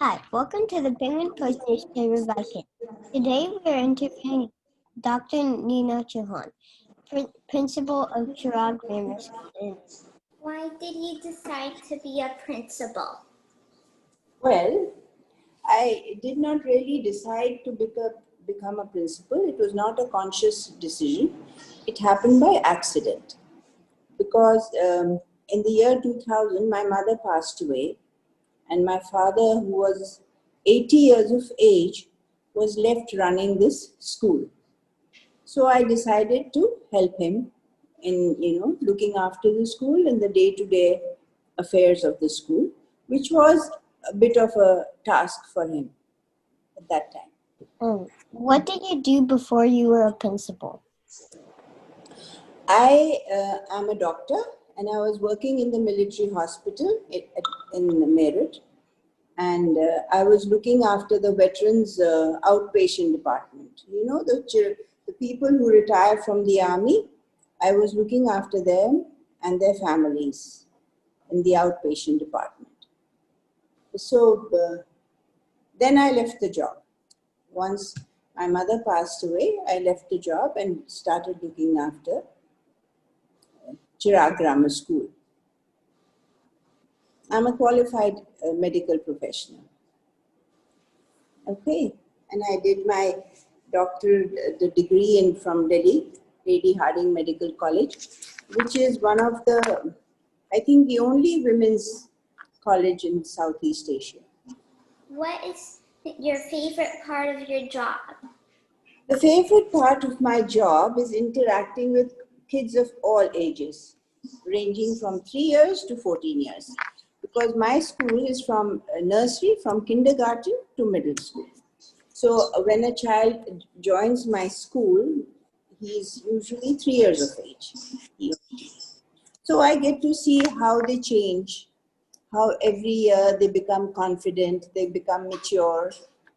Hi, welcome to the Penguin Post Newspaper by Kids. Today we are interviewing Dr. Nina Chauhan, principal of Chiragh Grammar School. Why did you decide to be a principal? Well, I did not really decide to become a principal. It was not a conscious decision. It happened by accident. Because in the year 2000, my mother passed away, and my father, who was 80 years of age, was left running this school. So I decided to help him in, looking after the school and the day-to-day affairs of the school, which was a bit of a task for him at that time. What did you do before you were a principal? I am a doctor, and I was working in the military hospital in Meerut, and I was looking after the veterans outpatient department. The people who retire from the army, I was looking after them and their families in the outpatient department. So then I left the job. Once my mother passed away, I left the job and started looking after Chiragh Grammar School. I'm a qualified medical professional. Okay, and I did my doctorate degree from Delhi, Lady Harding Medical College, which is one of the, I think, the only women's college in Southeast Asia. What is your favorite part of your job? The favorite part of my job is interacting with kids of all ages, ranging from 3 years to 14 years. Because my school is from nursery, from kindergarten to middle school. So when a child joins my school, he's usually 3 years of age. So I get to see how they change, how every year they become confident, they become mature,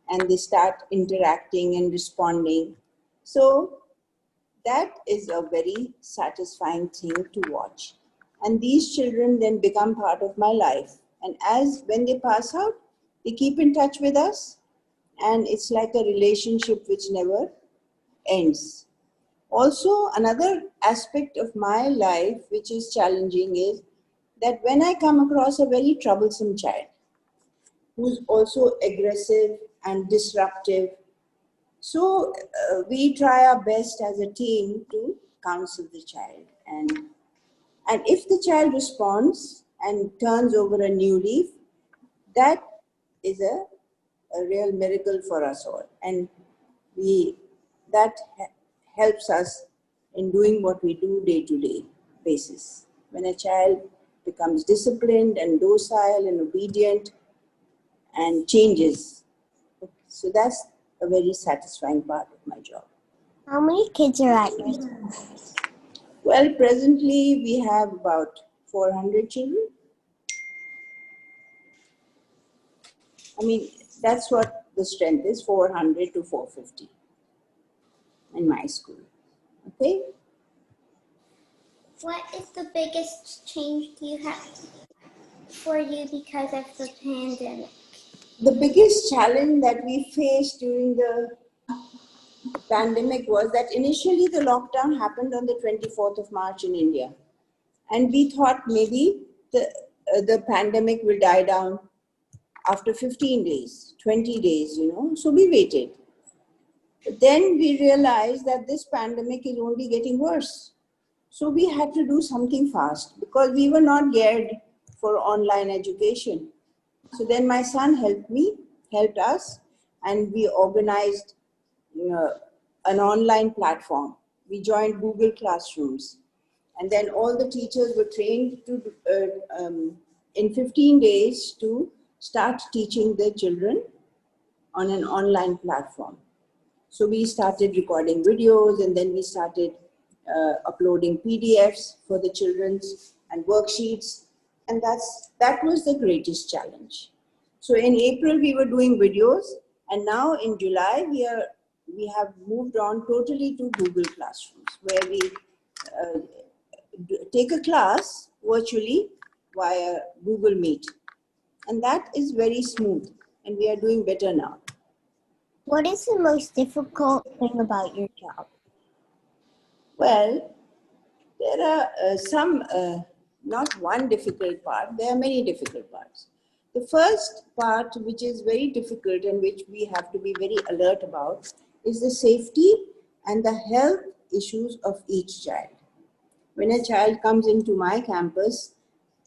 and they start interacting and responding. So that is a very satisfying thing to watch. And these children then become part of my life. And when they pass out, they keep in touch with us. And it's like a relationship which never ends. Also, another aspect of my life which is challenging is that when I come across a very troublesome child who's also aggressive and disruptive, so we try our best as a team to counsel the child. And if the child responds and turns over a new leaf, that is a real miracle for us all. And that helps us in doing what we do day-to-day basis. When a child becomes disciplined and docile and obedient and changes. So that's a very satisfying part of my job. How many kids are at your school? Well, presently we have about 400 children. I mean, that's what the strength is, 400 to 450 in my school. Okay? What is the biggest change you have for you because of the pandemic? The biggest challenge that we faced during the pandemic was that initially the lockdown happened on the 24th of March in India. And we thought maybe the pandemic will die down after 15 days, 20 days, So we waited. But then we realized that this pandemic is only getting worse. So we had to do something fast because we were not geared for online education. So then my son helped us, and we organized an online platform. We joined Google Classrooms. And then all the teachers were trained in 15 days to start teaching their children on an online platform. So we started recording videos, and then we started uploading PDFs for the children's and worksheets. And that was the greatest challenge. So in April, we were doing videos, and now in July, we have moved on totally to Google Classrooms, where we take a class virtually via Google Meet. And that is very smooth. and we are doing better now. What is the most difficult thing about your job? Well, there are not one difficult part, there are many difficult parts. The first part, which is very difficult and which we have to be very alert about, is the safety and the health issues of each child. When a child comes into my campus,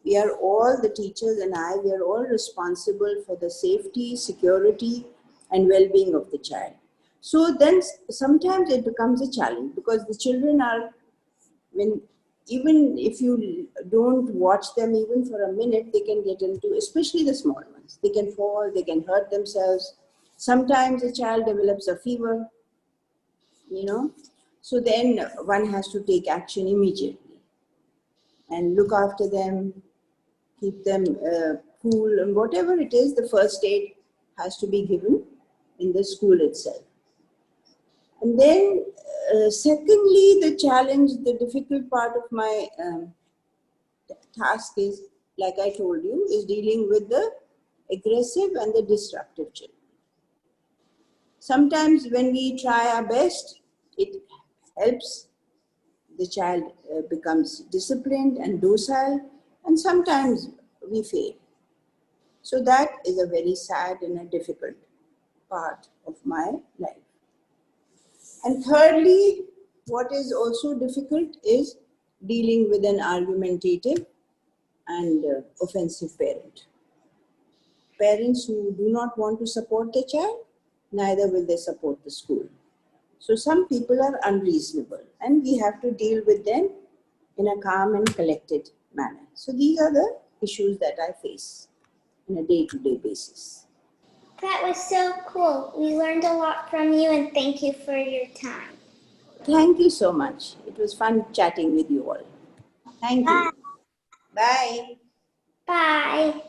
we are all, the teachers and I, we are all responsible for the safety, security, and well-being of the child. So then sometimes it becomes a challenge because the children are, even if you don't watch them even for a minute, they can get into, especially the small ones, they can fall, they can hurt themselves. Sometimes a child develops a fever, so then one has to take action immediately and look after them, keep them cool, and whatever it is, the first aid has to be given in the school itself. And then secondly, the challenge, the difficult part of my task is, like I told you, is dealing with the aggressive and the disruptive children. Sometimes when we try our best, it helps the child becomes disciplined and docile, and sometimes we fail. So that is a very sad and a difficult part of my life. And thirdly, what is also difficult is dealing with an argumentative and offensive parent. Parents who do not want to support the child, neither will they support the school. So some people are unreasonable and we have to deal with them in a calm and collected manner. So these are the issues that I face on a day-to-day basis. That was so cool. We learned a lot from you, and thank you for your time. Thank you so much. It was fun chatting with you all. Thank you. Bye. Bye.